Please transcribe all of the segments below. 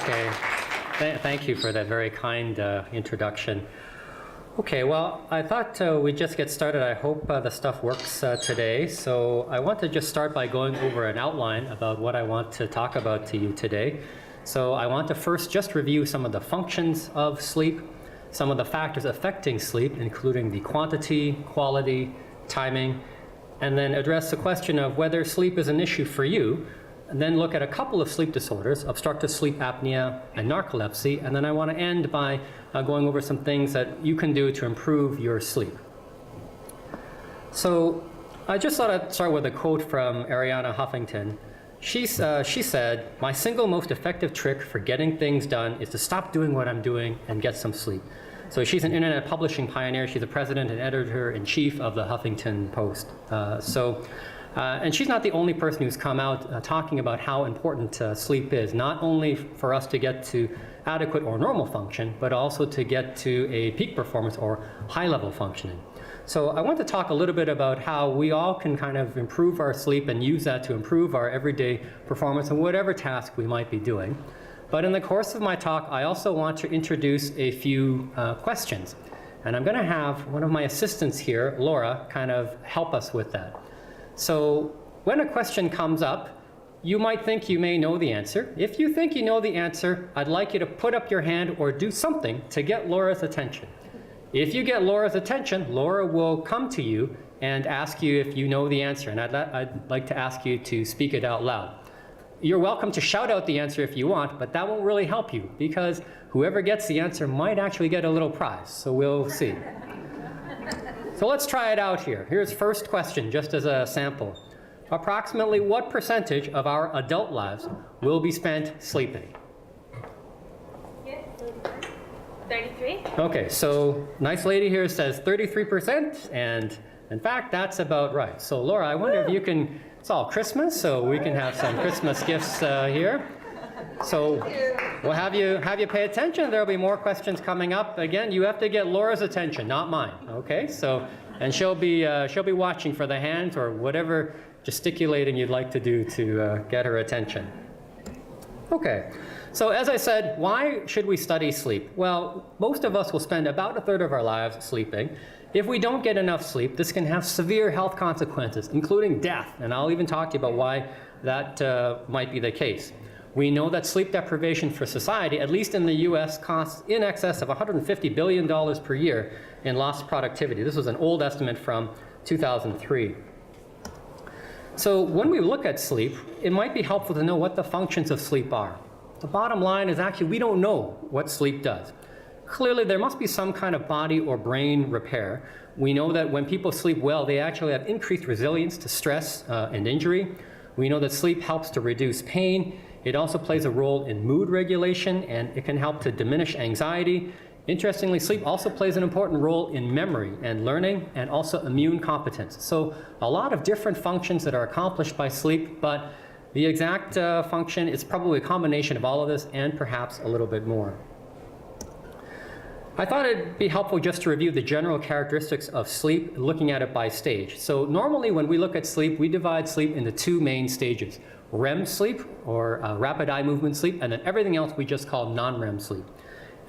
Okay. Thank you for that very kind introduction. Okay, well, I thought we'd just get started. I hope the stuff works today. So I want to just start by going over an outline about what I want to talk about to you today. So I want to first just review some of the functions of sleep, some of the factors affecting sleep, including the quantity, quality, timing, and then address the question of whether sleep is an issue for you, and then look at a couple of sleep disorders, obstructive sleep apnea and narcolepsy, and then I want to end by going over some things that you can do to improve your sleep. So I just thought I'd start with a quote from Arianna Huffington. She said, "My single most effective trick for getting things done is to stop doing what I'm doing and get some sleep." So she's an internet publishing pioneer. She's the president and editor-in-chief of the Huffington Post. And she's not the only person who's come out talking about how important sleep is, not only for us to get to adequate or normal function, but also to get to a peak performance or high-level functioning. So I want to talk a little bit about how we all can kind of improve our sleep and use that to improve our everyday performance in whatever task we might be doing. But in the course of my talk, I also want to introduce a few questions. And I'm going to have one of my assistants here, Laura, kind of help us with that. So when a question comes up, you might think you may know the answer. If you think you know the answer, I'd like you to put up your hand or do something to get Laura's attention. If you get Laura's attention, Laura will come to you and ask you if you know the answer, and I'd like to ask you to speak it out loud. You're welcome to shout out the answer if you want, but that won't really help you, because whoever gets the answer might actually get a little prize, so we'll see. So let's try it out here. Here's first question, just as a sample. Approximately what percentage of our adult lives will be spent sleeping? Yes, 33. Okay, so nice lady here says 33%, and in fact, that's about right. So Laura, I wonder if you can, it's all Christmas, so we can have some Christmas gifts here. So we'll have you pay attention. There'll be more questions coming up. Again, you have to get Laura's attention, not mine. Okay, so, and she'll be watching for the hands or whatever gesticulating you'd like to do to get her attention. Okay, so as I said, why should we study sleep? Well, most of us will spend about a third of our lives sleeping. If we don't get enough sleep, this can have severe health consequences, including death, and I'll even talk to you about why that might be the case. We know that sleep deprivation for society, at least in the US, costs in excess of $150 billion per year in lost productivity. This was an old estimate from 2003. So when we look at sleep, it might be helpful to know what the functions of sleep are. The bottom line is actually we don't know what sleep does. Clearly, there must be some kind of body or brain repair. We know that when people sleep well, they actually have increased resilience to stress and injury. We know that sleep helps to reduce pain. It also plays a role in mood regulation, and it can help to diminish anxiety. Interestingly, sleep also plays an important role in memory and learning, and also immune competence. So a lot of different functions that are accomplished by sleep, but the exact function is probably a combination of all of this and perhaps a little bit more. I thought it'd be helpful just to review the general characteristics of sleep, looking at it by stage. So normally when we look at sleep, we divide sleep into two main stages: REM sleep, or rapid eye movement sleep, and then everything else we just call non-REM sleep.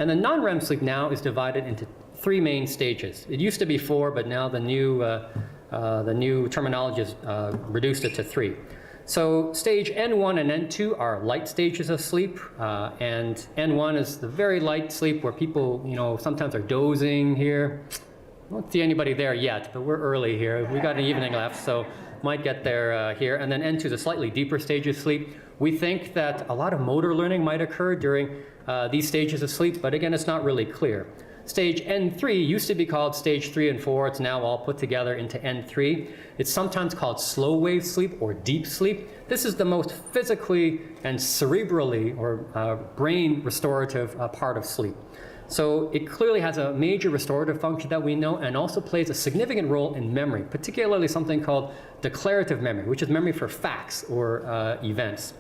And the non-REM sleep now is divided into three main stages. It used to be four, but now the new terminology has reduced it to three. So stage N1 and N2 are light stages of sleep, and N1 is the very light sleep where people, sometimes are dozing here. I don't see anybody there yet, but we're early here. We got an evening left, so might get there here. And then N2 is a slightly deeper stage of sleep. We think that a lot of motor learning might occur during these stages of sleep, but again, it's not really clear. Stage N3 used to be called stage 3 and 4. It's now all put together into N3. It's sometimes called slow wave sleep or deep sleep. This is the most physically and cerebrally or brain restorative part of sleep. So it clearly has a major restorative function that we know, and also plays a significant role in memory, particularly something called declarative memory, which is memory for facts or events.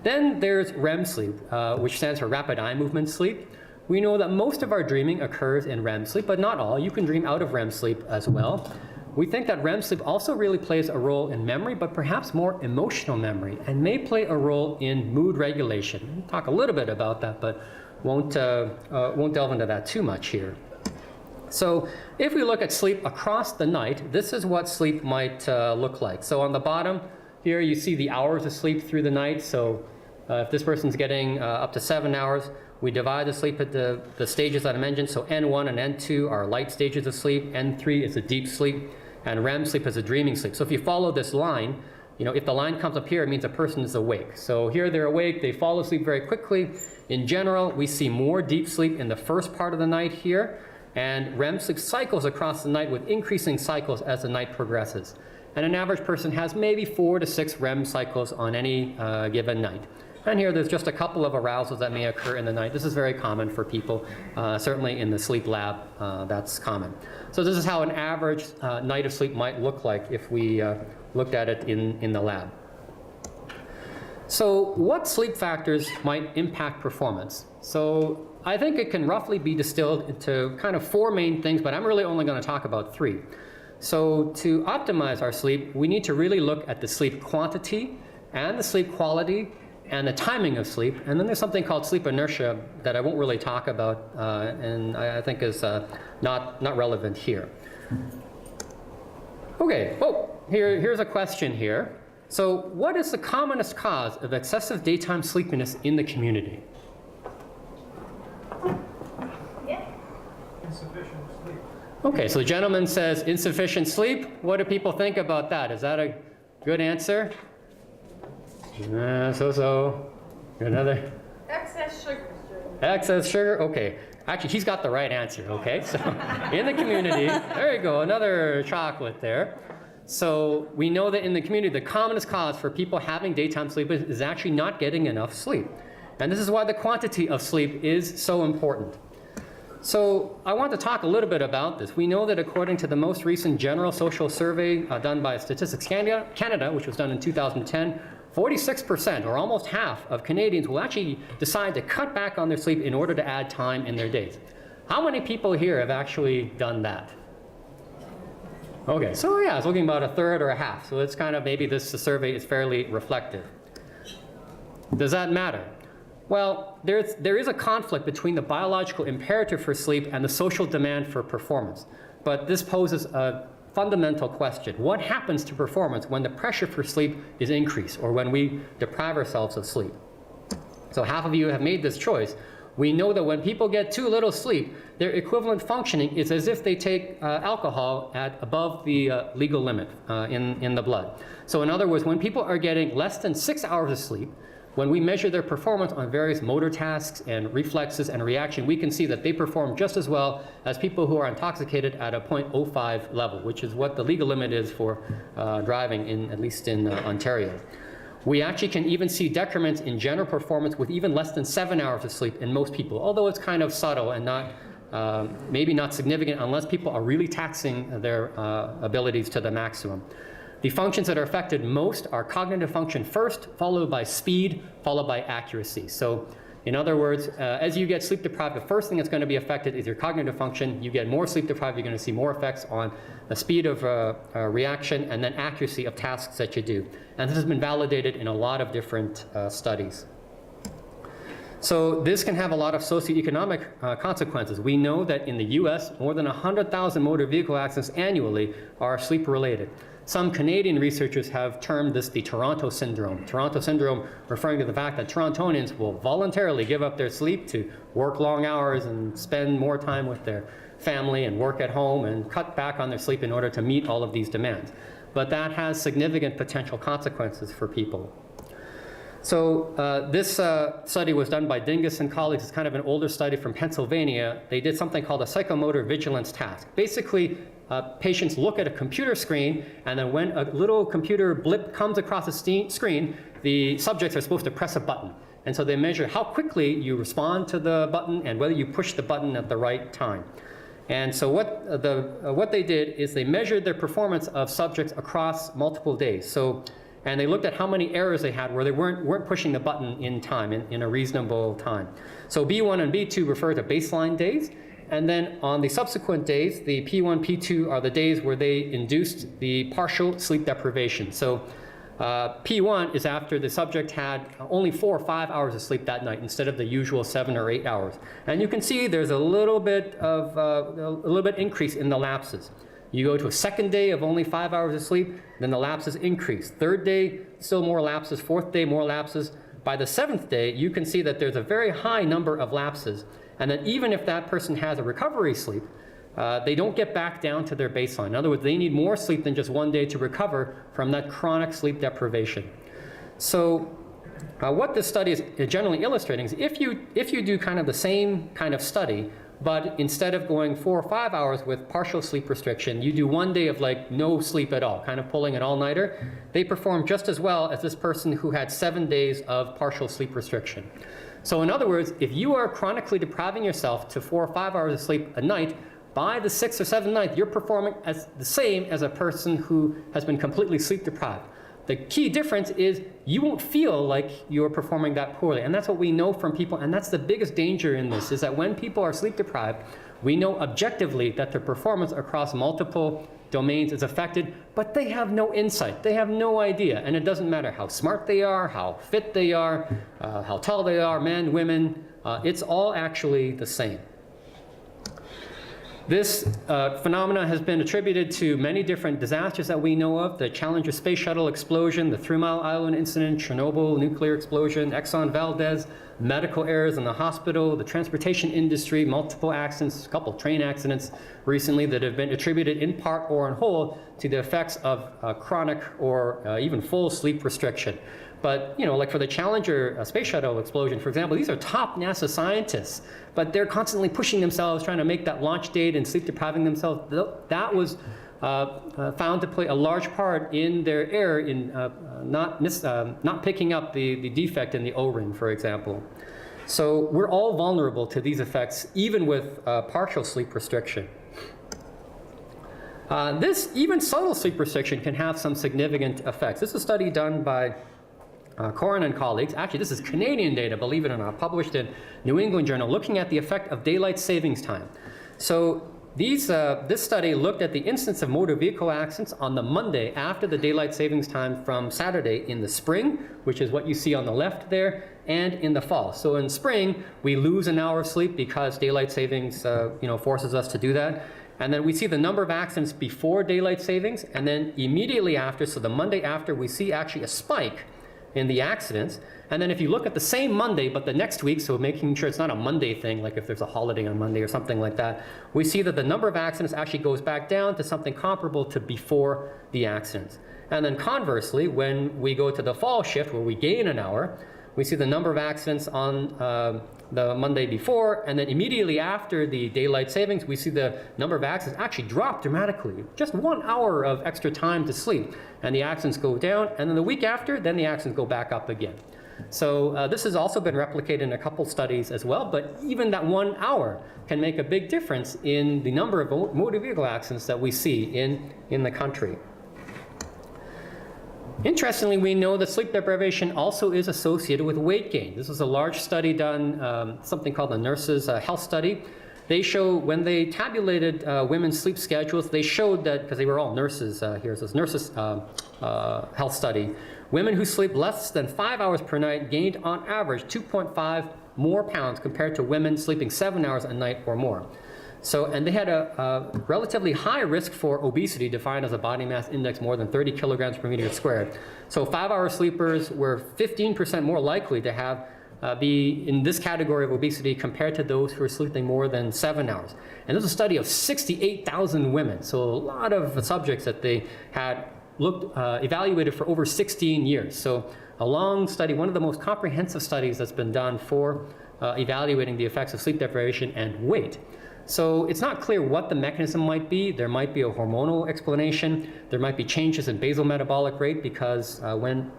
Then there's REM sleep, which stands for rapid eye movement sleep. We know that most of our dreaming occurs in REM sleep, but not all. You can dream out of REM sleep as well. we think that REM sleep also really plays a role in memory, but perhaps more emotional memory, and may play a role in mood regulation. We'll talk a little bit about that, but won't delve into that too much here. So if we look at sleep across the night, this is what sleep might look like. So on the bottom here, you see the hours of sleep through the night. So if this person's getting up to 7 hours, we divide the sleep at the stages that I mentioned. So N1 and N2 are light stages of sleep. N3 is a deep sleep, and REM sleep is a dreaming sleep. So if you follow this line, if the line comes up here, it means a person is awake. So here they're awake, they fall asleep very quickly. In general, we see more deep sleep in the first part of the night here, and REM sleep cycles across the night with increasing cycles as the night progresses. And an average person has maybe 4 to 6 REM cycles on any given night. And here there's just a couple of arousals that may occur in the night. This is very common for people, certainly in the sleep lab, that's common. So this is how an average night of sleep might look like if we looked at it in the lab. So what sleep factors might impact performance? So I think it can roughly be distilled into kind of 4 main things, but I'm really only going to talk about 3. So to optimize our sleep, we need to really look at the sleep quantity and the sleep quality and the timing of sleep. And then there's something called sleep inertia that I won't really talk about, and I think is not relevant here. Okay, here's a question here. So what is the commonest cause of excessive daytime sleepiness in the community? Yeah. Insufficient sleep. Okay, so the gentleman says insufficient sleep. What do people think about that? Is that a good answer? So. Another? Excess sugar. Excess sugar? Okay. Actually, he's got the right answer, okay? So in the community, there you go, another chocolate there. So we know that in the community, the commonest cause for people having daytime sleep is actually not getting enough sleep. And this is why the quantity of sleep is so important. So I want to talk a little bit about this. We know that according to the most recent general social survey done by Statistics Canada, which was done in 2010, 46%, or almost half, of Canadians will actually decide to cut back on their sleep in order to add time in their days. How many people here have actually done that? Okay, so yeah, it's looking about a third or a half. So it's kind of, maybe the survey is fairly reflective. Does that matter? Well, there is a conflict between the biological imperative for sleep and the social demand for performance. But this poses a fundamental question. What happens to performance when the pressure for sleep is increased, or when we deprive ourselves of sleep? So half of you have made this choice. We know that when people get too little sleep, their equivalent functioning is as if they take alcohol at above the legal limit in the blood. So in other words, when people are getting less than 6 hours of sleep, when we measure their performance on various motor tasks and reflexes and reaction, we can see that they perform just as well as people who are intoxicated at a 0.05 level, which is what the legal limit is for driving, at least in Ontario. We actually can even see decrements in general performance with even less than 7 hours of sleep in most people, although it's kind of subtle and not, maybe not significant unless people are really taxing their abilities to the maximum. The functions that are affected most are cognitive function first, followed by speed, followed by accuracy. So in other words, as you get sleep deprived, the first thing that's going to be affected is your cognitive function. You get more sleep deprived, you're going to see more effects on the speed of reaction and then accuracy of tasks that you do. And this has been validated in a lot of different studies. So this can have a lot of socioeconomic consequences. We know that in the US, more than 100,000 motor vehicle accidents annually are sleep-related. Some Canadian researchers have termed this the Toronto syndrome. Toronto syndrome referring to the fact that Torontonians will voluntarily give up their sleep to work long hours and spend more time with their family and work at home and cut back on their sleep in order to meet all of these demands. But that has significant potential consequences for people. So this study was done by Dingus and colleagues. It's kind of an older study from Pennsylvania. They did something called a psychomotor vigilance task. Basically, patients look at a computer screen, and then when a little computer blip comes across the screen, the subjects are supposed to press a button. And so they measure how quickly you respond to the button and whether you push the button at the right time. And so what they did is they measured their performance of subjects across multiple days. And they looked at how many errors they had where they weren't pushing the button in time, in a reasonable time. So B1 and B2 refer to baseline days, and then on the subsequent days, the P1, P2 are the days where they induced the partial sleep deprivation. So P1 is after the subject had only 4 or 5 hours of sleep that night instead of the usual 7 or 8 hours. And you can see there's a little bit increase in the lapses. You go to a second day of only 5 hours of sleep, then the lapses increase. Third day, still more lapses. Fourth day, more lapses. By the 7th day, you can see that there's a very high number of lapses. And then even if that person has a recovery sleep, they don't get back down to their baseline. In other words, they need more sleep than just 1 day to recover from that chronic sleep deprivation. So what this study is generally illustrating is if you do kind of the same kind of study, but instead of going 4 or 5 hours with partial sleep restriction, you do 1 day of like no sleep at all, kind of pulling an all-nighter, they perform just as well as this person who had 7 days of partial sleep restriction. So in other words, if you are chronically depriving yourself to 4 or 5 hours of sleep a night, by the 6th or 7th night, you're performing as the same as a person who has been completely sleep deprived. The key difference is you won't feel like you're performing that poorly. And that's what we know from people. And that's the biggest danger in this, is that when people are sleep deprived, we know objectively that their performance across multiple domains is affected, but they have no insight. They have no idea. And it doesn't matter how smart they are, how fit they are, how tall they are, men, women. It's all actually the same. This phenomena has been attributed to many different disasters that we know of: the Challenger space shuttle explosion, the 3 Mile Island incident, Chernobyl nuclear explosion, Exxon Valdez, medical errors in the hospital, the transportation industry, multiple accidents, a couple train accidents recently that have been attributed in part or in whole to the effects of chronic or even full sleep restriction. But, you know, like for the Challenger space shuttle explosion, for example, these are top NASA scientists, but they're constantly pushing themselves, trying to make that launch date and sleep depriving themselves. That was found to play a large part in their error in not picking up the defect in the O-ring, for example. So we're all vulnerable to these effects, even with partial sleep restriction. This even subtle sleep restriction can have some significant effects. This is a study done by Corin and colleagues. Actually, this is Canadian data, believe it or not, published in New England Journal, looking at the effect of daylight savings time. So this study looked at the incidence of motor vehicle accidents on the Monday after the daylight savings time from Saturday in the spring, which is what you see on the left there, and in the fall. So in spring, we lose an hour of sleep because daylight savings forces us to do that. And then we see the number of accidents before daylight savings, and then immediately after, so the Monday after, we see actually a spike in the accidents. And then if you look at the same Monday, but the next week, so making sure it's not a Monday thing, like if there's a holiday on Monday or something like that, we see that the number of accidents actually goes back down to something comparable to before the accidents. And then conversely, when we go to the fall shift, where we gain an hour, we see the number of accidents on the Monday before, and then immediately after the daylight savings, we see the number of accidents actually drop dramatically. Just 1 hour of extra time to sleep, and the accidents go down, and then the week after, then the accidents go back up again. So this has also been replicated in a couple studies as well, but even that 1 hour can make a big difference in the number of motor vehicle accidents that we see in the country. Interestingly, we know that sleep deprivation also is associated with weight gain. This was a large study done, something called the Nurses' Health Study. They show when they tabulated women's sleep schedules, they showed that, because they were all nurses here, so it's Nurses' Health Study, women who sleep less than 5 hours per night gained on average 2.5 more pounds compared to women sleeping 7 hours a night or more. So, and they had a relatively high risk for obesity, defined as a body mass index more than 30 kilograms per meter squared. So 5-hour sleepers were 15% more likely to have be in this category of obesity compared to those who are sleeping more than 7 hours. And this was a study of 68,000 women. So a lot of subjects that they had evaluated for over 16 years. So a long study, one of the most comprehensive studies that's been done for evaluating the effects of sleep deprivation and weight. So it's not clear what the mechanism might be. There might be a hormonal explanation. There might be changes in basal metabolic rate, because when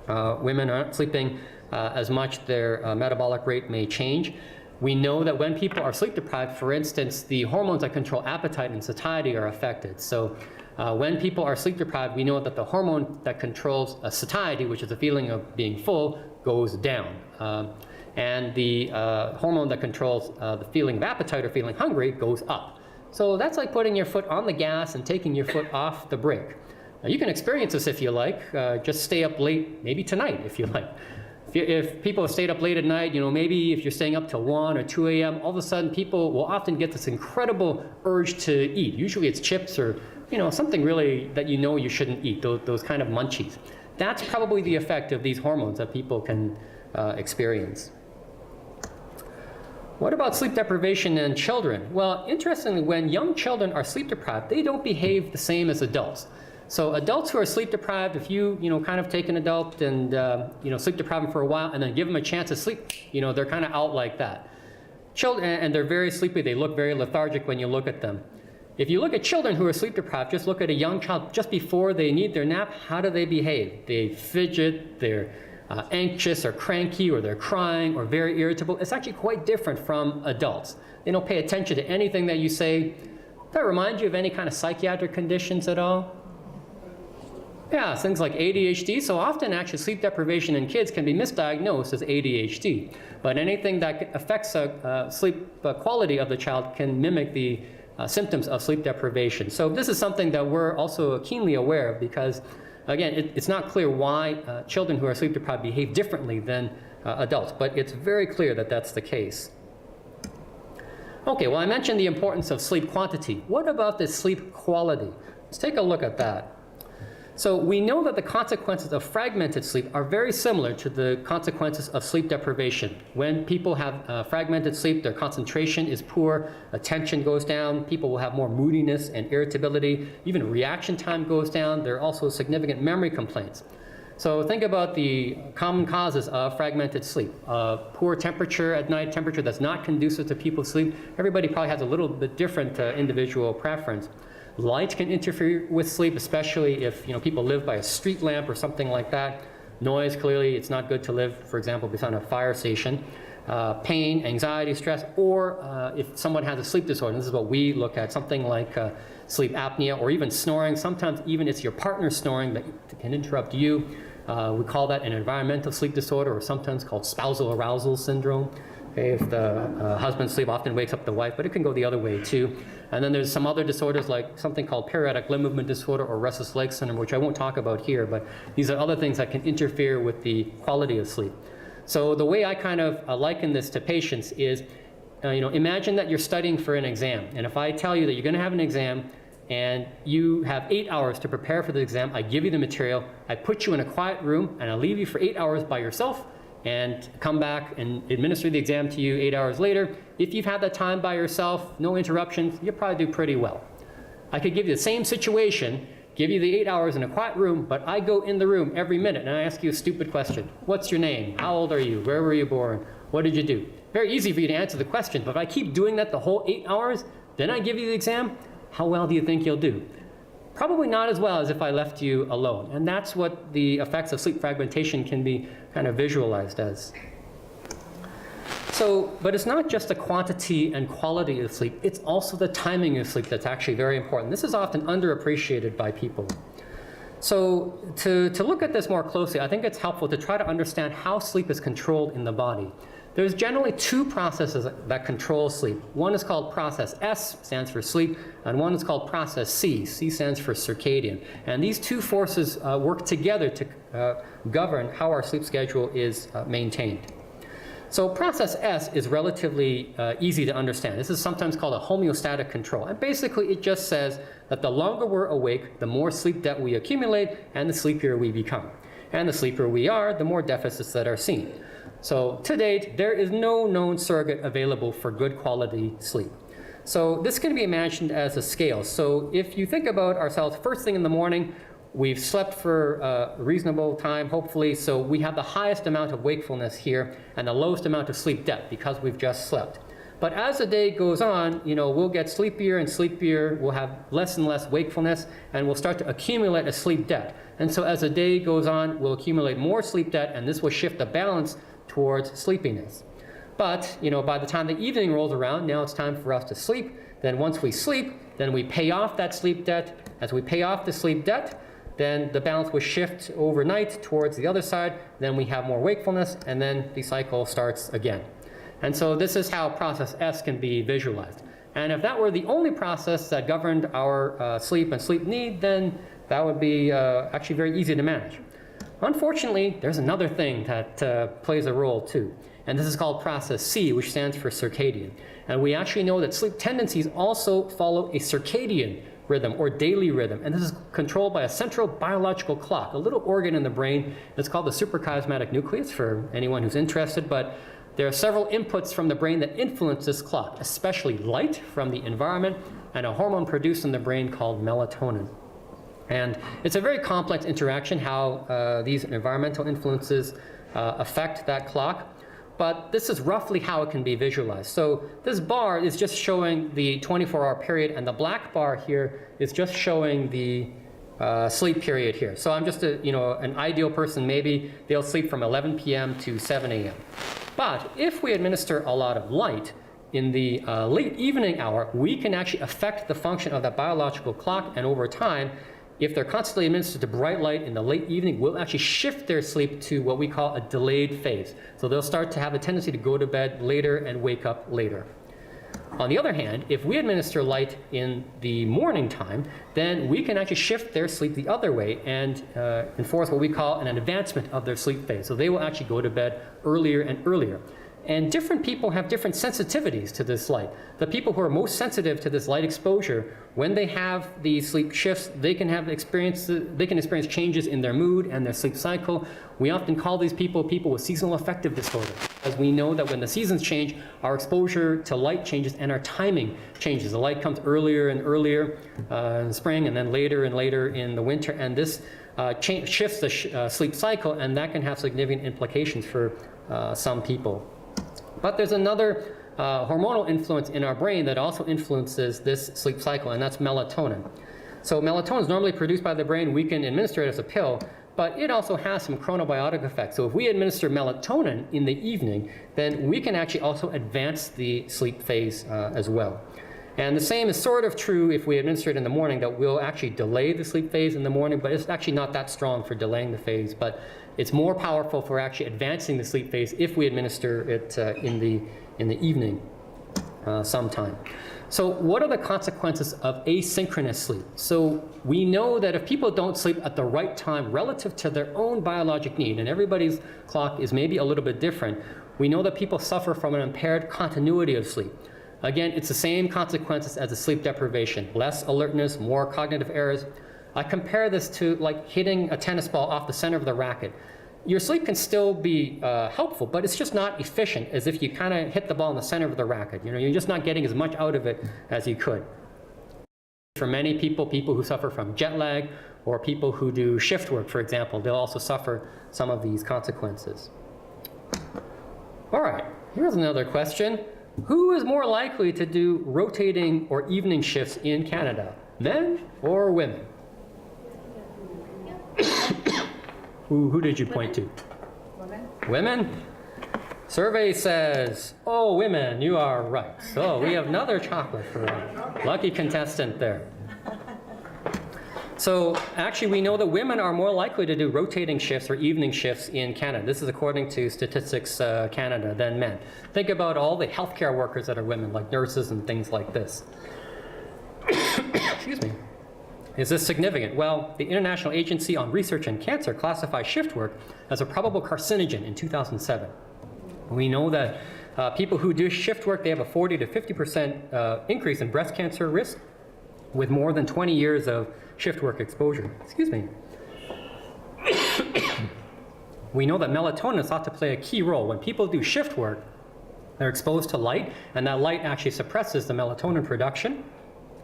women aren't sleeping as much, their metabolic rate may change. We know that when people are sleep deprived, for instance, the hormones that control appetite and satiety are affected. So when people are sleep deprived, we know that the hormone that controls satiety, which is the feeling of being full, goes down. and the hormone that controls the feeling of appetite or feeling hungry goes up. So that's like putting your foot on the gas and taking your foot off the brake. Now, you can experience this if you like. Just stay up late, maybe tonight if you like. If people have stayed up late at night, maybe if you're staying up till 1 or 2 a.m., all of a sudden people will often get this incredible urge to eat. Usually it's chips or something really that you shouldn't eat, those kind of munchies. That's probably the effect of these hormones that people can experience. What about sleep deprivation in children? Well, interestingly, when young children are sleep deprived, they don't behave the same as adults. So adults who are sleep deprived, if you kind of take an adult and sleep deprive them for a while and then give them a chance to sleep, they're kind of out like that. Children, and they're very sleepy. They look very lethargic when you look at them. If you look at children who are sleep deprived, just look at a young child just before they need their nap. How do they behave? They fidget. They're anxious or cranky, or they're crying or very irritable. It's actually quite different from adults. They don't pay attention to anything that you say. Does that remind you of any kind of psychiatric conditions at all? Yeah, things like ADHD. So often actually sleep deprivation in kids can be misdiagnosed as ADHD. But anything that affects sleep quality of the child can mimic the symptoms of sleep deprivation. So this is something that we're also keenly aware of because, again, it's not clear why children who are sleep deprived behave differently than adults, but it's very clear that that's the case. Okay, well, I mentioned the importance of sleep quantity. What about the sleep quality? Let's take a look at that. So we know that the consequences of fragmented sleep are very similar to the consequences of sleep deprivation. When people have fragmented sleep, their concentration is poor, attention goes down, people will have more moodiness and irritability, even reaction time goes down. There are also significant memory complaints. So think about the common causes of fragmented sleep. Poor temperature at night, temperature that's not conducive to people's sleep. Everybody probably has a little bit different individual preference. Light can interfere with sleep, especially if people live by a street lamp or something like that. Noise, clearly, it's not good to live, for example, beside a fire station. Pain, anxiety, stress, or if someone has a sleep disorder, this is what we look at, something like sleep apnea or even snoring. Sometimes even it's your partner snoring that can interrupt you. We call that an environmental sleep disorder, or sometimes called spousal arousal syndrome. Okay, if the husband sleep often wakes up the wife, but it can go the other way too. And then there's some other disorders like something called periodic limb movement disorder or restless leg syndrome, which I won't talk about here, but these are other things that can interfere with the quality of sleep. So the way I kind of liken this to patients is, imagine that you're studying for an exam. And if I tell you that you're going to have an exam and you have 8 hours to prepare for the exam, I give you the material, I put you in a quiet room, and I leave you for 8 hours by yourself, and come back and administer the exam to you 8 hours later. If you've had that time by yourself, no interruptions, you'll probably do pretty well. I could give you the same situation, give you the 8 hours in a quiet room, but I go in the room every minute and I ask you a stupid question. What's your name? How old are you? Where were you born? What did you do? Very easy for you to answer the question, but if I keep doing that the whole 8 hours, then I give you the exam, how well do you think you'll do? Probably not as well as if I left you alone. And that's what the effects of sleep fragmentation can be kind of visualized as. So, but it's not just the quantity and quality of sleep, it's also the timing of sleep that's actually very important. This is often underappreciated by people. So to look at this more closely, I think it's helpful to try to understand how sleep is controlled in the body. There's generally two processes that control sleep. One is called process S, stands for sleep, and one is called process C. C stands for circadian. And these two forces work together to govern how our sleep schedule is maintained. So process S is relatively easy to understand. This is sometimes called a homeostatic control. And basically it just says that the longer we're awake, the more sleep debt we accumulate, and the sleepier we become. And the sleepier we are, the more deficits that are seen. So to date, there is no known surrogate available for good quality sleep. So this can be imagined as a scale. So if you think about ourselves first thing in the morning, we've slept for a reasonable time, hopefully, so we have the highest amount of wakefulness here and the lowest amount of sleep debt because we've just slept. But as the day goes on, we'll get sleepier and sleepier, we'll have less and less wakefulness, and we'll start to accumulate a sleep debt. And so as the day goes on, we'll accumulate more sleep debt, and this will shift the balance towards sleepiness. But, by the time the evening rolls around, now it's time for us to sleep. Then once we sleep, then we pay off that sleep debt. As we pay off the sleep debt, then the balance will shift overnight towards the other side, then we have more wakefulness, and then the cycle starts again. And so this is how process S can be visualized. And if that were the only process that governed our sleep and sleep need, then that would be actually very easy to manage. Unfortunately, there's another thing that plays a role too, and this is called process C, which stands for circadian. And we actually know that sleep tendencies also follow a circadian rhythm or daily rhythm, and this is controlled by a central biological clock, a little organ in the brain. It's called the suprachiasmatic nucleus for anyone who's interested, but there are several inputs from the brain that influence this clock, especially light from the environment and a hormone produced in the brain called melatonin. And it's a very complex interaction how these environmental influences affect that clock. But this is roughly how it can be visualized. So this bar is just showing the 24-hour period, and the black bar here is just showing the sleep period here. So I'm just an ideal person. Maybe they'll sleep from 11 p.m. to 7 a.m. But if we administer a lot of light in the late evening hour, we can actually affect the function of that biological clock, and over time, if they're constantly administered to bright light in the late evening, we'll actually shift their sleep to what we call a delayed phase. So they'll start to have a tendency to go to bed later and wake up later. On the other hand, if we administer light in the morning time, then we can actually shift their sleep the other way and enforce what we call an advancement of their sleep phase. So they will actually go to bed earlier and earlier. And different people have different sensitivities to this light. The people who are most sensitive to this light exposure, when they have these sleep shifts, they can experience changes in their mood and their sleep cycle. We often call these people with seasonal affective disorder, as we know that when the seasons change, our exposure to light changes and our timing changes. The light comes earlier and earlier in the spring, and then later and later in the winter, and this shifts the sleep cycle, and that can have significant implications for some people. But there's another hormonal influence in our brain that also influences this sleep cycle, and that's melatonin. So melatonin is normally produced by the brain. We can administer it as a pill, but it also has some chronobiotic effects. So if we administer melatonin in the evening, then we can actually also advance the sleep phase as well. And the same is sort of true if we administer it in the morning, that we'll actually delay the sleep phase in the morning, but it's actually not that strong for delaying the phase. But it's more powerful for actually advancing the sleep phase if we administer it in the evening sometime. So what are the consequences of asynchronous sleep? So we know that if people don't sleep at the right time relative to their own biologic need, and everybody's clock is maybe a little bit different, we know that people suffer from an impaired continuity of sleep. Again, it's the same consequences as a sleep deprivation: less alertness, more cognitive errors. I compare this to like hitting a tennis ball off the center of the racket. Your sleep can still be helpful, but it's just not efficient as if you kind of hit the ball in the center of the racket. You're just not getting as much out of it as you could. For many people who suffer from jet lag, or people who do shift work, for example, they'll also suffer some of these consequences. All right, here's another question. Who is more likely to do rotating or evening shifts in Canada, men or women? Who did you point to? Women. Women? Survey says, oh, women, you are right. So we have another chocolate for a lucky contestant there. So actually, we know that women are more likely to do rotating shifts or evening shifts in Canada. This is according to Statistics Canada than men. Think about all the healthcare workers that are women, like nurses and things like this. Excuse me. Is this significant? Well, the International Agency on Research and Cancer classified shift work as a probable carcinogen in 2007. We know that people who do shift work, they have a 40 to 50% increase in breast cancer risk with more than 20 years of shift work exposure. Excuse me. We know that melatonin is thought to play a key role. When people do shift work, they're exposed to light, and that light actually suppresses the melatonin production.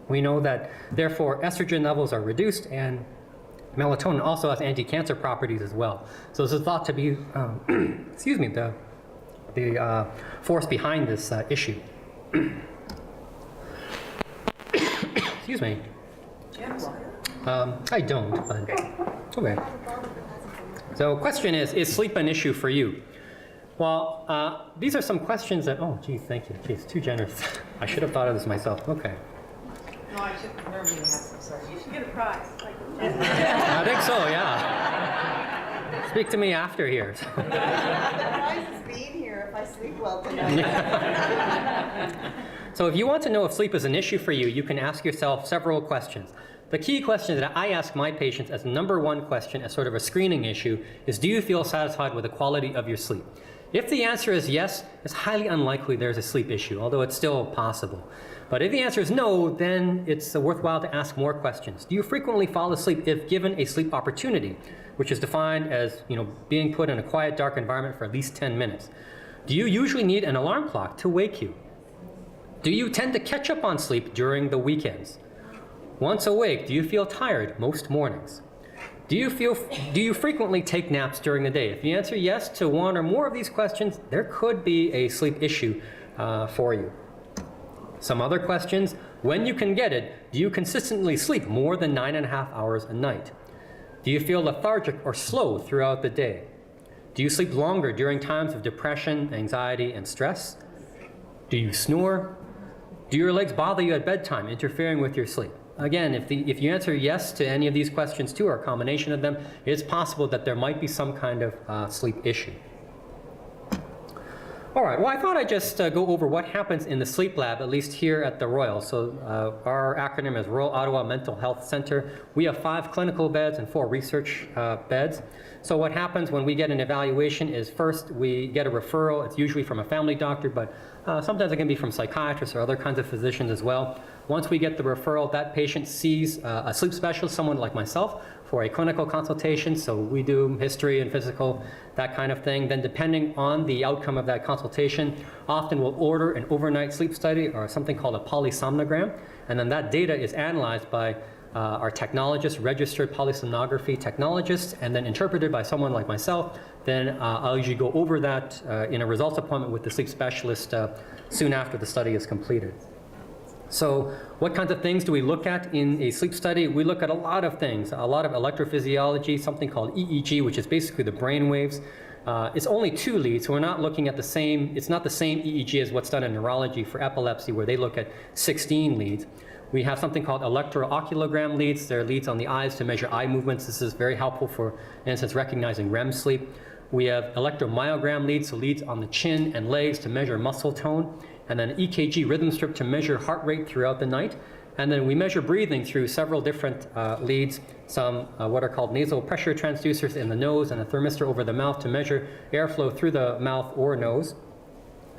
We know that, therefore, estrogen levels are reduced, and melatonin also has anti-cancer properties as well. So this is thought to be, excuse me, the force behind this issue. Excuse me. I don't, but okay. So question is sleep an issue for you? Well, these are some questions that, oh, geez, thank you. Geez, too generous. I should have thought of this myself. Okay. No, I should normally have some, sorry. You should get a prize. Like, I think so, yeah. Speak to me after here. The prize is being here if I sleep well tonight. So if you want to know if sleep is an issue for you, you can ask yourself several questions. The key question that I ask my patients as the number one question, as sort of a screening issue, is do you feel satisfied with the quality of your sleep? If the answer is yes, it's highly unlikely there's a sleep issue, although it's still possible. But if the answer is no, then it's worthwhile to ask more questions. Do you frequently fall asleep if given a sleep opportunity, which is defined as being put in a quiet, dark environment for at least 10 minutes? Do you usually need an alarm clock to wake you? Do you tend to catch up on sleep during the weekends? Once awake, do you feel tired most mornings? Do you frequently take naps during the day? If you answer yes to one or more of these questions, there could be a sleep issue for you. Some other questions: when you can get it, do you consistently sleep more than 9.5 hours a night? Do you feel lethargic or slow throughout the day? Do you sleep longer during times of depression, anxiety, and stress? Do you snore? Do your legs bother you at bedtime, interfering with your sleep? Again, if you answer yes to any of these questions too, or a combination of them, it's possible that there might be some kind of sleep issue. All right, well, I thought I'd just go over what happens in the sleep lab, at least here at the Royal. So our acronym is Royal Ottawa Mental Health Centre. We have 5 clinical beds and 4 research beds. So what happens when we get an evaluation is first we get a referral. It's usually from a family doctor, but sometimes it can be from psychiatrists or other kinds of physicians as well. Once we get the referral, that patient sees a sleep specialist, someone like myself, for a clinical consultation. So we do history and physical, that kind of thing. Then depending on the outcome of that consultation, often we'll order an overnight sleep study or something called a polysomnogram. And then that data is analyzed by our technologists, registered polysomnography technologists, and then interpreted by someone like myself. Then I'll usually go over that in a results appointment with the sleep specialist soon after the study is completed. So what kinds of things do we look at in a sleep study? We look at a lot of things, a lot of electrophysiology, something called EEG, which is basically the brain waves. It's only 2 leads, so we're not looking at the same, it's not the same EEG as what's done in neurology for epilepsy, where they look at 16 leads. We have something called electrooculogram leads. They're leads on the eyes to measure eye movements. This is very helpful for, in instance, recognizing REM sleep. We have electromyogram leads, so leads on the chin and legs to measure muscle tone. And then EKG rhythm strip to measure heart rate throughout the night. And then we measure breathing through several different leads, some what are called nasal pressure transducers in the nose and a thermistor over the mouth to measure airflow through the mouth or nose.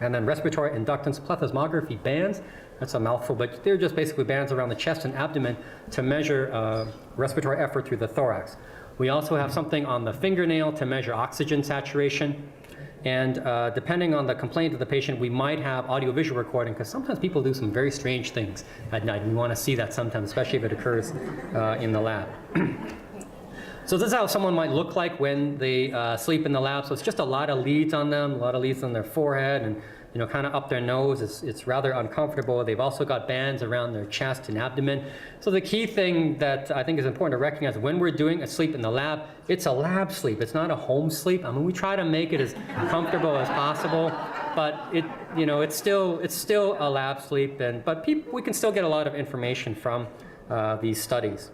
And then respiratory inductance plethysmography bands. That's a mouthful, but they're just basically bands around the chest and abdomen to measure respiratory effort through the thorax. We also have something on the fingernail to measure oxygen saturation. And depending on the complaint of the patient, we might have audiovisual recording, because sometimes people do some very strange things at night. We want to see that sometimes, especially if it occurs in the lab. So this is how someone might look like when they sleep in the lab. So it's just a lot of leads on them, a lot of leads on their forehead, and kind of up their nose. It's rather uncomfortable. They've also got bands around their chest and abdomen. So the key thing that I think is important to recognize when we're doing a sleep in the lab, it's a lab sleep. It's not a home sleep. I mean, we try to make it as comfortable as possible, but it's still a lab sleep. But we can still get a lot of information from these studies.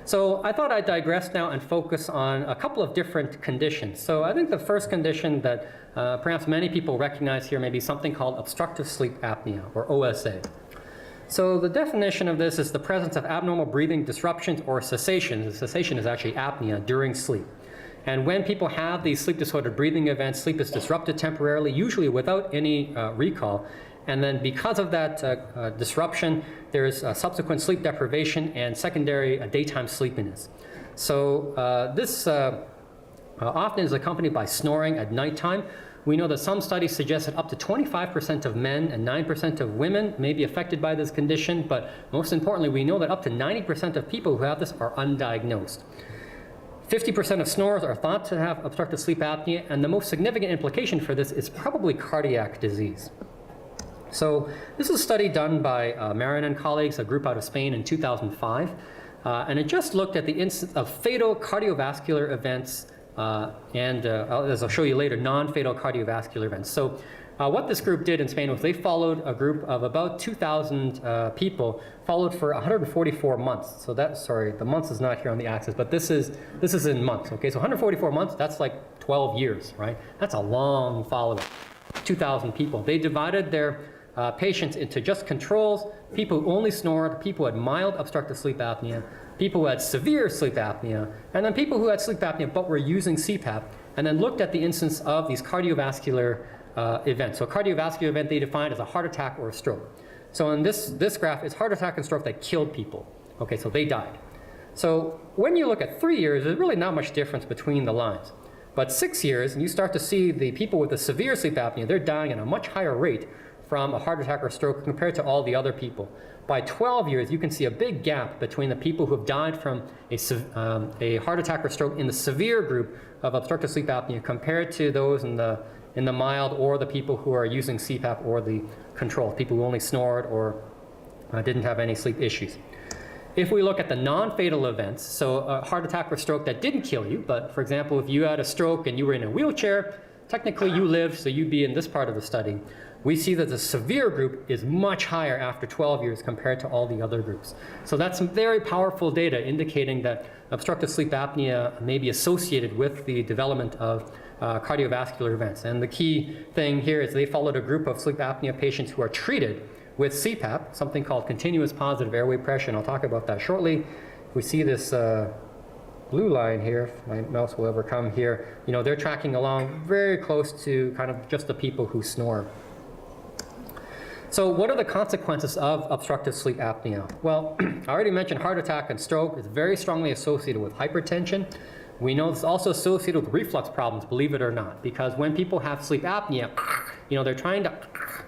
So I thought I'd digress now and focus on a couple of different conditions. So I think the first condition that perhaps many people recognize here may be something called obstructive sleep apnea, or OSA. So the definition of this is the presence of abnormal breathing disruptions or cessations. The cessation is actually apnea during sleep. And when people have these sleep disordered breathing events, sleep is disrupted temporarily, usually without any recall. And then because of that disruption, there's subsequent sleep deprivation and secondary daytime sleepiness. So this often is accompanied by snoring at nighttime. We know that some studies suggest that up to 25% of men and 9% of women may be affected by this condition, but most importantly, we know that up to 90% of people who have this are undiagnosed. 50% of snorers are thought to have obstructive sleep apnea, and the most significant implication for this is probably cardiac disease. So this is a study done by Marin and colleagues, a group out of Spain in 2005, and it just looked at the incidence of fatal cardiovascular events as I'll show you later, non-fatal cardiovascular events. So what this group did in Spain was they followed a group of about 2,000 people, followed for 144 months. So the months is not here on the axis, but this is in months, okay? So 144 months, that's like 12 years, right? That's a long follow-up. 2,000 people. They divided their patients into just controls, people who only snored, people who had mild obstructive sleep apnea, people who had severe sleep apnea, and then people who had sleep apnea but were using CPAP, and then looked at the incidence of these cardiovascular events. So a cardiovascular event they defined as a heart attack or a stroke. So in this graph, it's heart attack and stroke that killed people. Okay, so they died. So when you look at 3 years, there's really not much difference between the lines. But 6 years, and you start to see the people with the severe sleep apnea, they're dying at a much higher rate from a heart attack or stroke compared to all the other people. By 12 years, you can see a big gap between the people who have died from a heart attack or stroke in the severe group of obstructive sleep apnea compared to those in the mild, or the people who are using CPAP, or the control, people who only snored or didn't have any sleep issues. If we look at the non-fatal events, so a heart attack or stroke that didn't kill you, but for example, if you had a stroke and you were in a wheelchair, technically you lived, so you'd be in this part of the study. We see that the severe group is much higher after 12 years compared to all the other groups. So that's some very powerful data indicating that obstructive sleep apnea may be associated with the development of cardiovascular events. And the key thing here is they followed a group of sleep apnea patients who are treated with CPAP, something called continuous positive airway pressure, and I'll talk about that shortly. We see this blue line here, if my mouse will ever come here, they're tracking along very close to kind of just the people who snore. So what are the consequences of obstructive sleep apnea? Well, I already mentioned heart attack and stroke is very strongly associated with hypertension. We know it's also associated with reflux problems, believe it or not, because when people have sleep apnea, they're trying to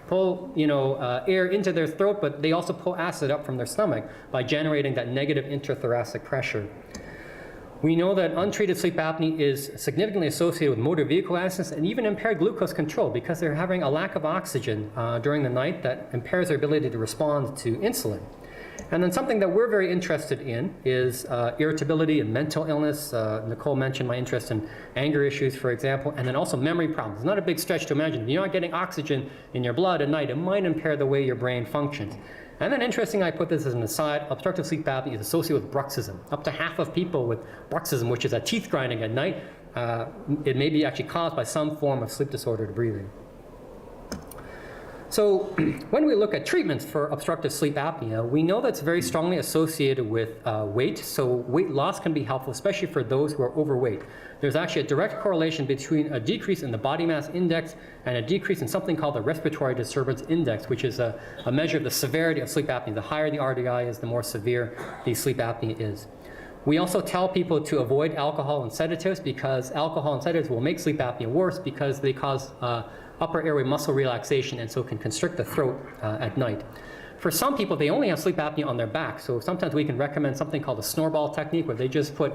pull, air into their throat, but they also pull acid up from their stomach by generating that negative interthoracic pressure. We know that untreated sleep apnea is significantly associated with motor vehicle accidents and even impaired glucose control because they're having a lack of oxygen during the night that impairs their ability to respond to insulin. And then something that we're very interested in is irritability and mental illness. Nicole mentioned my interest in anger issues, for example, and then also memory problems. It's not a big stretch to imagine. If you're not getting oxygen in your blood at night, it might impair the way your brain functions. And then interesting, I put this as an aside, obstructive sleep apnea is associated with bruxism. Up to half of people with bruxism, which is a teeth grinding at night, it may be actually caused by some form of sleep disordered breathing. So when we look at treatments for obstructive sleep apnea, we know that's very strongly associated with weight. So weight loss can be helpful, especially for those who are overweight. There's actually a direct correlation between a decrease in the body mass index and a decrease in something called the respiratory disturbance index, which is a measure of the severity of sleep apnea. The higher the RDI is, the more severe the sleep apnea is. We also tell people to avoid alcohol and sedatives because alcohol and sedatives will make sleep apnea worse because they cause upper airway muscle relaxation and so can constrict the throat at night. For some people, they only have sleep apnea on their back, so sometimes we can recommend something called the snore ball technique where they just put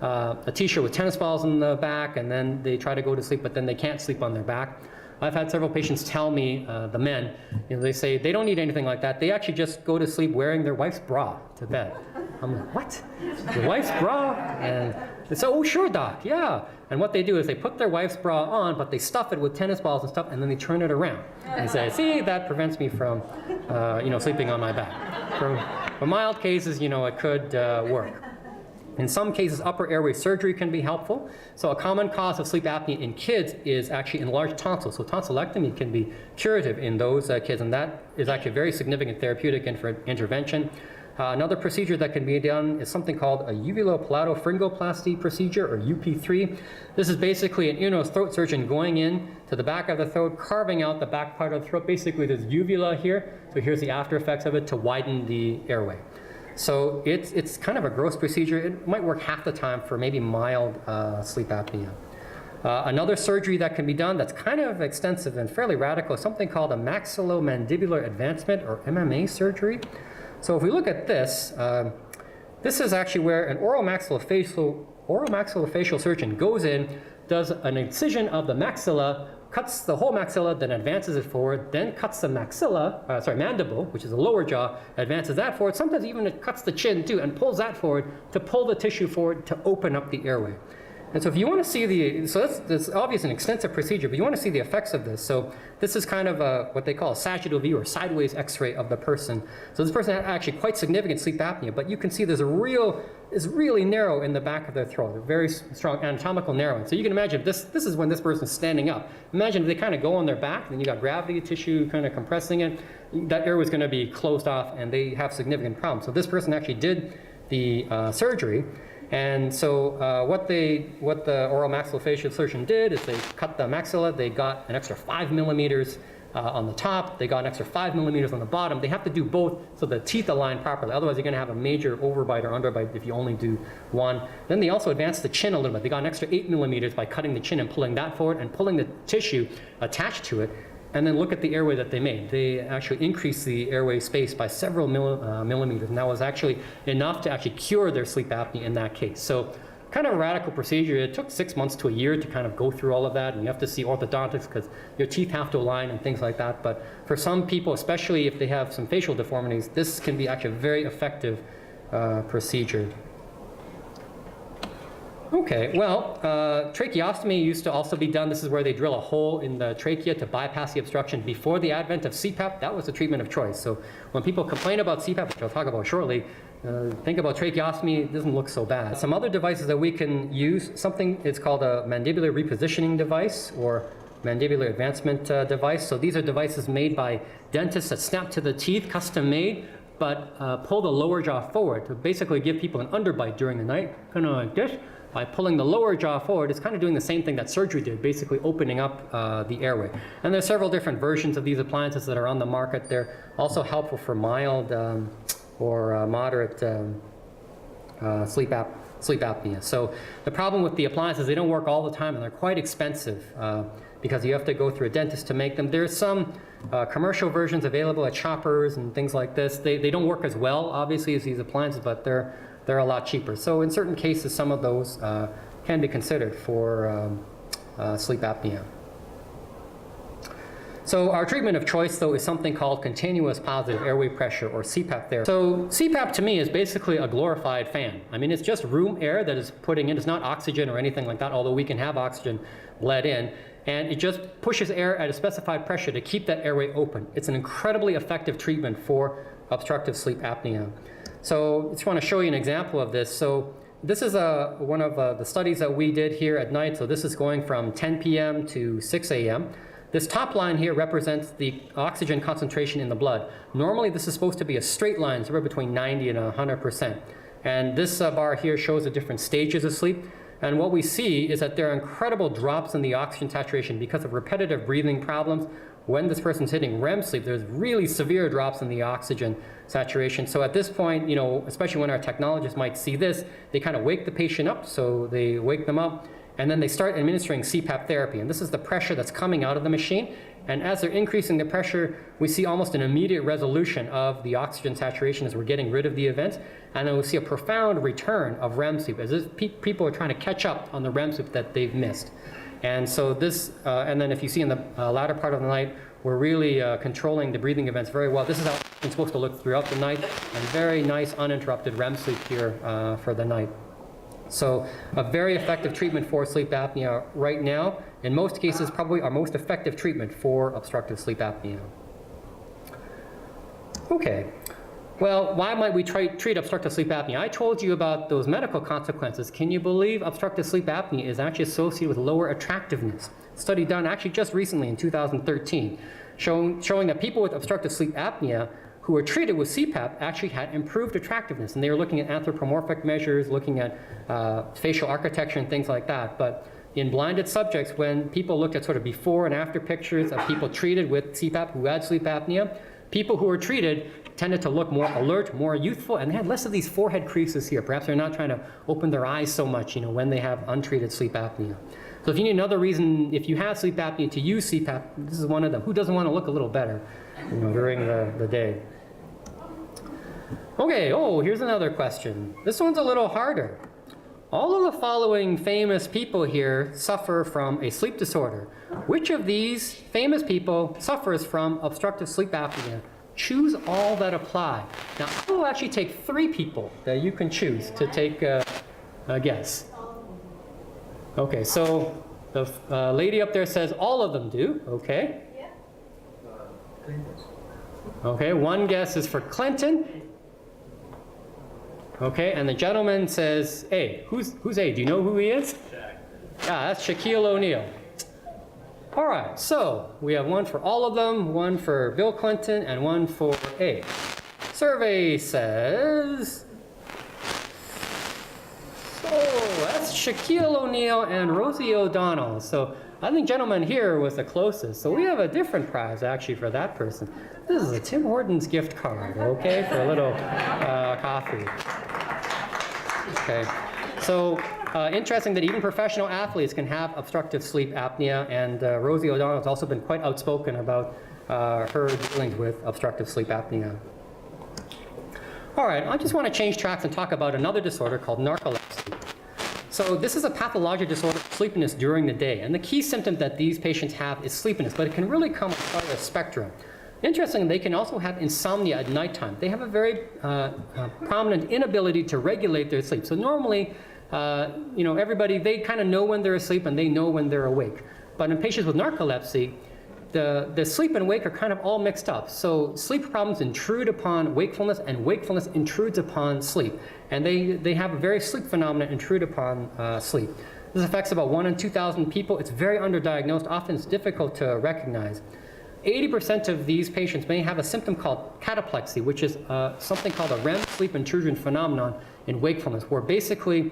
a t-shirt with tennis balls in the back and then they try to go to sleep, but then they can't sleep on their back. I've had several patients tell me, the men, they say they don't need anything like that. They actually just go to sleep wearing their wife's bra to bed. I'm like, what? Your wife's bra? And they say, oh, sure, doc, yeah. And what they do is they put their wife's bra on, but they stuff it with tennis balls and stuff, and then they turn it around and say, see, that prevents me from, sleeping on my back. For mild cases, it could work. In some cases, upper airway surgery can be helpful. So a common cause of sleep apnea in kids is actually enlarged tonsils. So tonsillectomy can be curative in those kids, and that is actually a very significant therapeutic intervention. Another procedure that can be done is something called a uvulopalatopharyngoplasty procedure, or UP3. This is basically an throat surgeon going in to the back of the throat, carving out the back part of the throat. Basically, there's uvula here, so here's the after effects of it to widen the airway. So it's kind of a gross procedure. It might work half the time for maybe mild sleep apnea. Another surgery that can be done that's kind of extensive and fairly radical is something called a maxillomandibular advancement, or MMA surgery. So if we look at this, this is actually where an oral maxillofacial surgeon goes in, does an incision of the maxilla, cuts the whole maxilla, then advances it forward, then cuts the mandible, which is the lower jaw, advances that forward. Sometimes even it cuts the chin too and pulls that forward to pull the tissue forward to open up the airway. And so if you want to see so that's obviously an extensive procedure, but you want to see the effects of this. So this is kind of what they call a sagittal view or sideways x-ray of the person. So this person had actually quite significant sleep apnea, but you can see there's is really narrow in the back of their throat, a very strong anatomical narrowing. So you can imagine this is when this person's standing up. Imagine if they kind of go on their back, then you got gravity tissue kind of compressing it, that airway is going to be closed off and they have significant problems. So this person actually did the surgery. And so what the oral maxillofacial surgeon did is they cut the maxilla, they got an extra 5 millimeters on the top, they got an extra 5 millimeters on the bottom. They have to do both so the teeth align properly, otherwise you're going to have a major overbite or underbite if you only do one. Then they also advanced the chin a little bit. They got an extra 8 millimeters by cutting the chin and pulling that forward and pulling the tissue attached to it. And then look at the airway that they made. They actually increased the airway space by several millimeters, and that was actually enough to actually cure their sleep apnea in that case. So kind of a radical procedure. It took 6 months to a year to kind of go through all of that, and you have to see orthodontics because your teeth have to align and things like that. But for some people, especially if they have some facial deformities, this can be actually a very effective procedure. Okay, well, tracheostomy used to also be done. This is where they drill a hole in the trachea to bypass the obstruction. Before the advent of CPAP, that was the treatment of choice. So when people complain about CPAP, which I'll talk about shortly, think about tracheostomy, it doesn't look so bad. Some other devices that we can use, something is called a mandibular repositioning device or mandibular advancement device. So these are devices made by dentists that snap to the teeth, custom made, but pull the lower jaw forward to basically give people an underbite during the night, kind of like this. By pulling the lower jaw forward, it's kind of doing the same thing that surgery did, basically opening up the airway. And there's several different versions of these appliances that are on the market. They're also helpful for mild or moderate sleep apnea. So the problem with the appliances, they don't work all the time and they're quite expensive because you have to go through a dentist to make them. There's some commercial versions available at shoppers and things like this. They don't work as well, obviously, as these appliances, but they're a lot cheaper. So in certain cases, some of those can be considered for sleep apnea. So our treatment of choice, though, is something called continuous positive airway pressure, or CPAP therapy. So CPAP to me is basically a glorified fan. I mean, it's just room air that is putting in. It's not oxygen or anything like that, although we can have oxygen let in. And it just pushes air at a specified pressure to keep that airway open. It's an incredibly effective treatment for obstructive sleep apnea. So I just want to show you an example of this. So this is one of the studies that we did here at night. So this is going from 10 p.m. to 6 a.m. This top line here represents the oxygen concentration in the blood. Normally this is supposed to be a straight line, somewhere between 90 and 100%. And this bar here shows the different stages of sleep. And what we see is that there are incredible drops in the oxygen saturation because of repetitive breathing problems. When this person's hitting REM sleep, there's really severe drops in the oxygen saturation. So at this point, you know, especially when our technologists might see this, they kind of wake the patient up. So they wake them up and then they start administering CPAP therapy. And this is the pressure that's coming out of the machine. And as they're increasing the pressure, we see almost an immediate resolution of the oxygen saturation as we're getting rid of the events. And then we'll see a profound return of REM sleep as if people are trying to catch up on the REM sleep that they've missed. And so this, and then if you see in the latter part of the night, we're really controlling the breathing events very well. This is how it's supposed to look throughout the night, and very nice uninterrupted REM sleep here for the night. So a very effective treatment for sleep apnea right now. In most cases, probably our most effective treatment for obstructive sleep apnea. Okay. Well, why might we treat obstructive sleep apnea? I told you about those medical consequences. Can you believe obstructive sleep apnea is actually associated with lower attractiveness? A study done actually just recently in 2013, showing that people with obstructive sleep apnea who were treated with CPAP actually had improved attractiveness. And they were looking at anthropomorphic measures, looking at facial architecture and things like that. But in blinded subjects, when people looked at sort of before and after pictures of people treated with CPAP who had sleep apnea, people who were treated tended to look more alert, more youthful, and they had less of these forehead creases here. Perhaps they're not trying to open their eyes so much, you know, when they have untreated sleep apnea. So if you need another reason, if you have sleep apnea, to use CPAP, this is one of them. Who doesn't want to look a little better, you know, during the day? Okay, here's another question. This one's a little harder. All of the following famous people here suffer from a sleep disorder. Which of these famous people suffers from obstructive sleep apnea? Choose all that apply. Now, I will actually take 3 people that you can choose to take a guess. Okay, so the lady up there says all of them do. Okay. Yeah. Okay, one guess is for Clinton. Okay, and the gentleman says A. Who's A? Do you know who he is? Shaq. Yeah, that's Shaquille O'Neal. All right, so we have one for all of them, one for Bill Clinton, and one for A. Survey says, so that's Shaquille O'Neal and Rosie O'Donnell. So I think gentleman here was the closest. So we have a different prize actually for that person. This is a Tim Hortons gift card, okay, for a little coffee. Okay, so interesting that even professional athletes can have obstructive sleep apnea, and Rosie O'Donnell has also been quite outspoken about her dealings with obstructive sleep apnea. All right, I just want to change tracks and talk about another disorder called narcolepsy. So this is a pathologic disorder of sleepiness during the day, and the key symptom that these patients have is sleepiness, but it can really come with quite a spectrum. Interestingly, they can also have insomnia at nighttime. They have a very prominent inability to regulate their sleep. So normally, everybody, they kind of know when they're asleep and they know when they're awake. But in patients with narcolepsy, the sleep and wake are kind of all mixed up. So sleep problems intrude upon wakefulness, and wakefulness intrudes upon sleep. And they have a very sleep phenomenon intrude upon sleep. This affects about 1 in 2,000 people. It's very underdiagnosed. Often it's difficult to recognize. 80% of these patients may have a symptom called cataplexy, which is something called a REM sleep intrusion phenomenon in wakefulness, where basically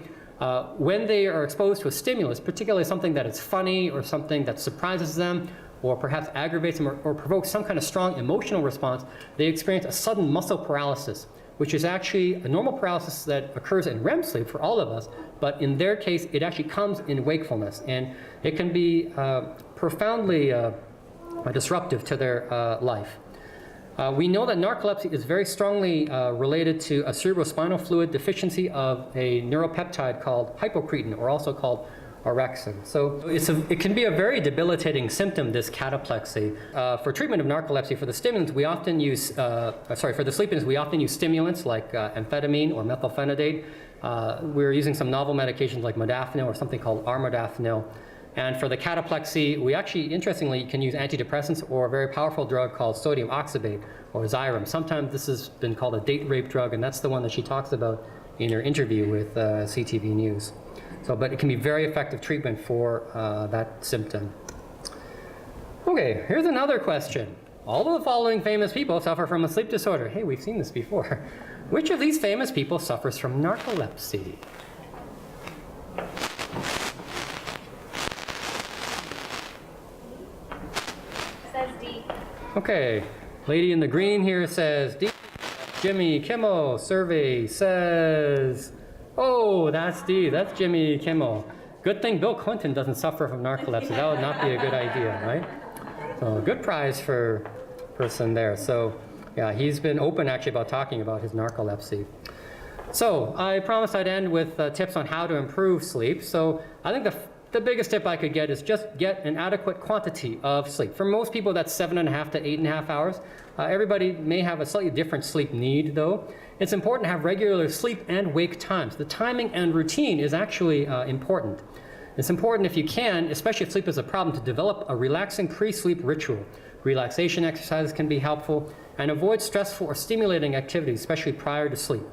when they are exposed to a stimulus, particularly something that is funny or something that surprises them or perhaps aggravates them or provokes some kind of strong emotional response, they experience a sudden muscle paralysis, which is actually a normal paralysis that occurs in REM sleep for all of us, but in their case, it actually comes in wakefulness, and it can be profoundly disruptive to their life. We know that narcolepsy is very strongly related to a cerebrospinal fluid deficiency of a neuropeptide called hypocretin, or also called orexin. So it can be a very debilitating symptom, this cataplexy. For treatment of narcolepsy, for the stimulants, we often use, for the sleepiness, we often use stimulants like amphetamine or methylphenidate. We're using some novel medications like modafinil or something called armodafinil. And for the cataplexy, we actually, interestingly, can use antidepressants or a very powerful drug called sodium oxybate or Xyrem. Sometimes this has been called a date rape drug, and that's the one that she talks about in her interview with CTV News. So, but it can be very effective treatment for that symptom. Okay, here's another question. All of the following famous people suffer from a sleep disorder. Hey, we've seen this before. Which of these famous people suffers from narcolepsy? Says D. Okay, lady in the green here says D. Jimmy Kimmel. Survey says, oh, that's D. That's Jimmy Kimmel. Good thing Bill Clinton doesn't suffer from narcolepsy. That would not be a good idea, right? So good prize for person there. So yeah, he's been open actually about talking about his narcolepsy. So I promised I'd end with tips on how to improve sleep. So I think the biggest tip I could get is just get an adequate quantity of sleep. For most people, that's 7.5 to 8.5 hours. Everybody may have a slightly different sleep need, though. It's important to have regular sleep and wake times. The timing and routine is actually important. It's important if you can, especially if sleep is a problem, to develop a relaxing pre-sleep ritual. Relaxation exercises can be helpful, and avoid stressful or stimulating activities, especially prior to sleep.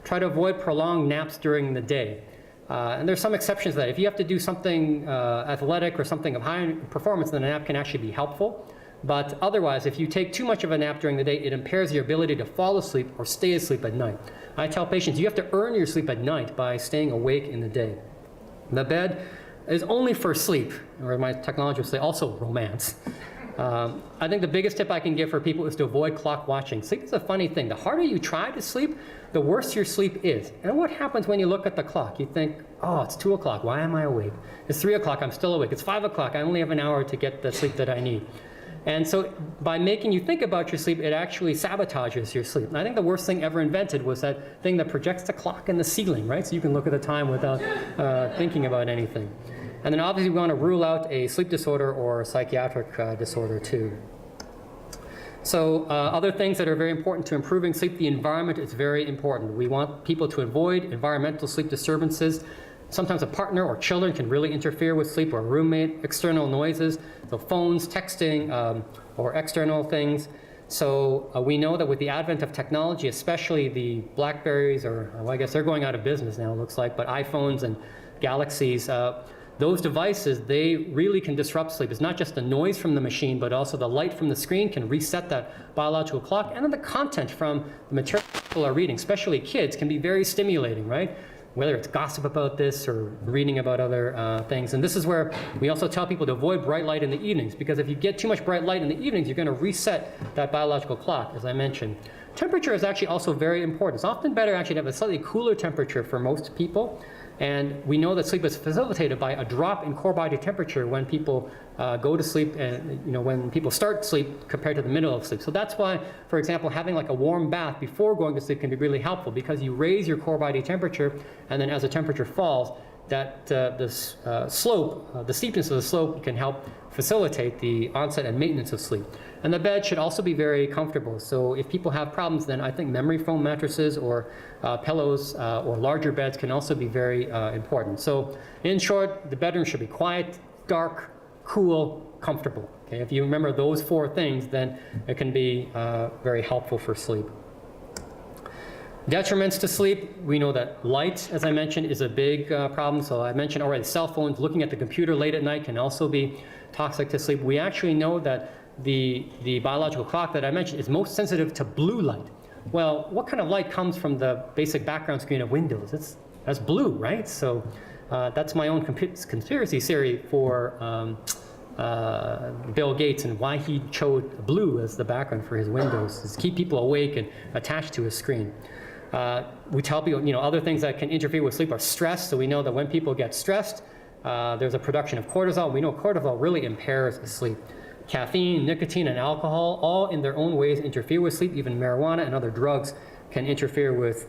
Try to avoid prolonged naps during the day. And there's some exceptions to that. If you have to do something athletic or something of high performance, then a nap can actually be helpful. But otherwise, if you take too much of a nap during the day, it impairs your ability to fall asleep or stay asleep at night. I tell patients, you have to earn your sleep at night by staying awake in the day. The bed is only for sleep, or my technology would say also romance. I think the biggest tip I can give for people is to avoid clock watching. Sleep is a funny thing. The harder you try to sleep, the worse your sleep is. And what happens when you look at the clock? You think, oh, it's 2 o'clock. Why am I awake? It's 3 o'clock. I'm still awake. It's 5 o'clock. I only have an hour to get the sleep that I need. And so by making you think about your sleep, it actually sabotages your sleep. And I think the worst thing ever invented was that thing that projects the clock in the ceiling, right? So you can look at the time without thinking about anything. And then obviously we want to rule out a sleep disorder or a psychiatric disorder too. So other things that are very important to improving sleep, the environment is very important. We want people to avoid environmental sleep disturbances. sometimes a partner or children can really interfere with sleep, or a roommate, external noises, so phones, texting, or external things. So we know that with the advent of technology, especially the Blackberries, or well, I guess they're going out of business now, it looks like, but iPhones and Galaxies, those devices, they really can disrupt sleep. It's not just the noise from the machine, but also the light from the screen can reset that biological clock, and then the content from the material people are reading, especially kids, can be very stimulating, right? Whether it's gossip about this or reading about other things. And this is where we also tell people to avoid bright light in the evenings, because if you get too much bright light in the evenings, you're going to reset that biological clock, as I mentioned. Temperature is actually also very important. It's often better actually to have a slightly cooler temperature for most people. And we know that sleep is facilitated by a drop in core body temperature when people go to sleep, and when people start sleep compared to the middle of sleep. So that's why, for example, having like a warm bath before going to sleep can be really helpful, because you raise your core body temperature, and then as the temperature falls, that the steepness of the slope can help facilitate the onset and maintenance of sleep. And the bed should also be very comfortable. So if people have problems, then I think memory foam mattresses or pillows or larger beds can also be very important. So in short, the bedroom should be quiet, dark, cool, comfortable. Okay? If you remember those 4 things, then it can be very helpful for sleep. Detriments to sleep, we know that light, as I mentioned, is a big problem. So I mentioned already cell phones, looking at the computer late at night can also be toxic to sleep. We actually know that the biological clock that I mentioned is most sensitive to blue light. Well, what kind of light comes from the basic background screen of Windows? That's blue, right? So that's my own conspiracy theory for Bill Gates and why he chose blue as the background for his Windows, is to keep people awake and attached to his screen. We tell people, other things that can interfere with sleep are stress. So we know that when people get stressed, there's a production of cortisol. We know cortisol really impairs sleep. Caffeine, nicotine, and alcohol, all in their own ways interfere with sleep. Even marijuana and other drugs can interfere with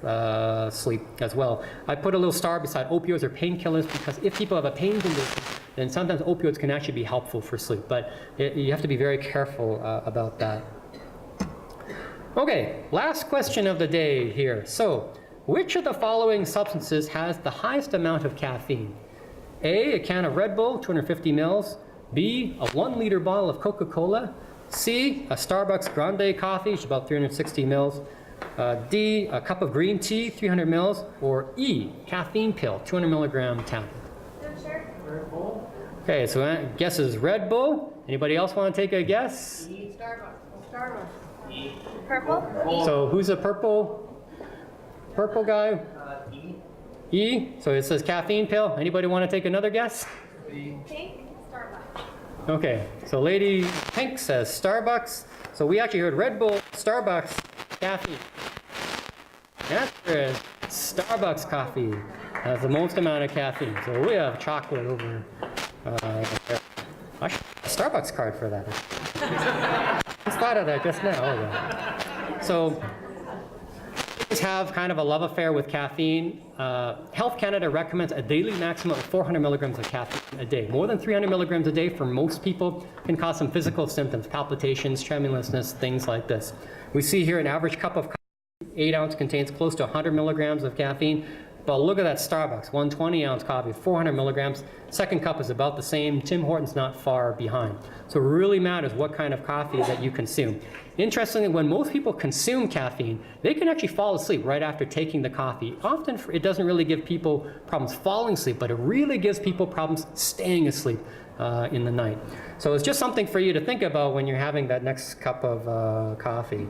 sleep as well. I put a little star beside opioids or painkillers, because if people have a pain condition, then sometimes opioids can actually be helpful for sleep. But you have to be very careful about that. Okay, last question of the day here. So, which of the following substances has the highest amount of caffeine? A can of Red Bull, 250 mils. B, a 1 liter bottle of Coca-Cola. C, a Starbucks Grande coffee, which is about 360 mils. D, a cup of green tea, 300 mils. Or E, caffeine pill, 200 milligram tablet. Red Bull. Okay, so guess is Red Bull. Anybody else want to take a guess? Starbucks. Purple? So who's a purple guy? E. So it says caffeine pill. Anybody want to take another guess? Pink? Starbucks. Okay, so Lady Pink says Starbucks. So we actually heard Red Bull, Starbucks, caffeine. The answer is Starbucks coffee has the most amount of caffeine. So we have chocolate over there. I should have a Starbucks card for that. I just thought of that just now. Oh, yeah. So have kind of a love affair with caffeine. Health Canada recommends a daily maximum of 400 milligrams of caffeine a day. More than 300 milligrams a day for most people can cause some physical symptoms, palpitations, tremulousness, things like this. We see here an average cup of coffee, 8 ounce, contains close to 100 milligrams of caffeine. But look at that Starbucks, 120 ounce coffee, 400 milligrams. Second cup is about the same. Tim Hortons not far behind. So it really matters what kind of coffee that you consume. Interestingly, when most people consume caffeine, they can actually fall asleep right after taking the coffee. Often it doesn't really give people problems falling asleep, but it really gives people problems staying asleep in the night. So it's just something for you to think about when you're having that next cup of coffee.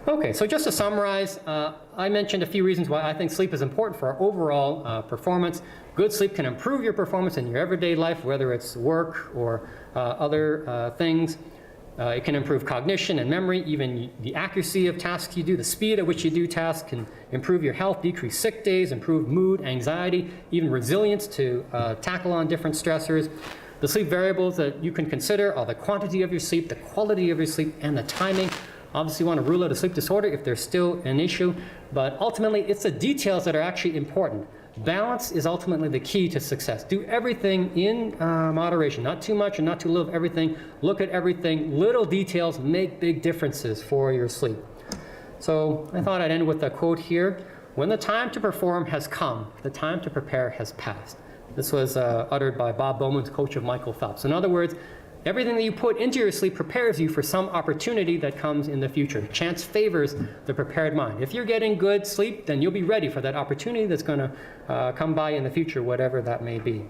Okay, so just to summarize, I mentioned a few reasons why I think sleep is important for our overall performance. Good sleep can improve your performance in your everyday life, whether it's work or other things. It can improve cognition and memory, even the accuracy of tasks you do, the speed at which you do tasks can improve your health, decrease sick days, improve mood, anxiety, even resilience to tackle on different stressors. The sleep variables that you can consider are the quantity of your sleep, the quality of your sleep, and the timing. Obviously, you want to rule out a sleep disorder if there's still an issue, but ultimately, it's the details that are actually important. Balance is ultimately the key to success. Do everything in moderation, not too much and not too little of everything. Look at everything. Little details make big differences for your sleep. So I thought I'd end with a quote here. when the time to perform has come, the time to prepare has passed. This was uttered by Bob Bowman's coach of Michael Phelps. In other words, everything that you put into your sleep prepares you for some opportunity that comes in the future. Chance favors the prepared mind. If you're getting good sleep, then you'll be ready for that opportunity that's going to come by in the future, whatever that may be.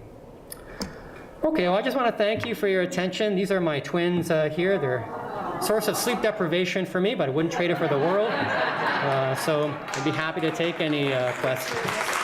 Okay, well, I just want to thank you for your attention. These are my twins here. They're a source of sleep deprivation for me, but I wouldn't trade it for the world. So I'd be happy to take any questions.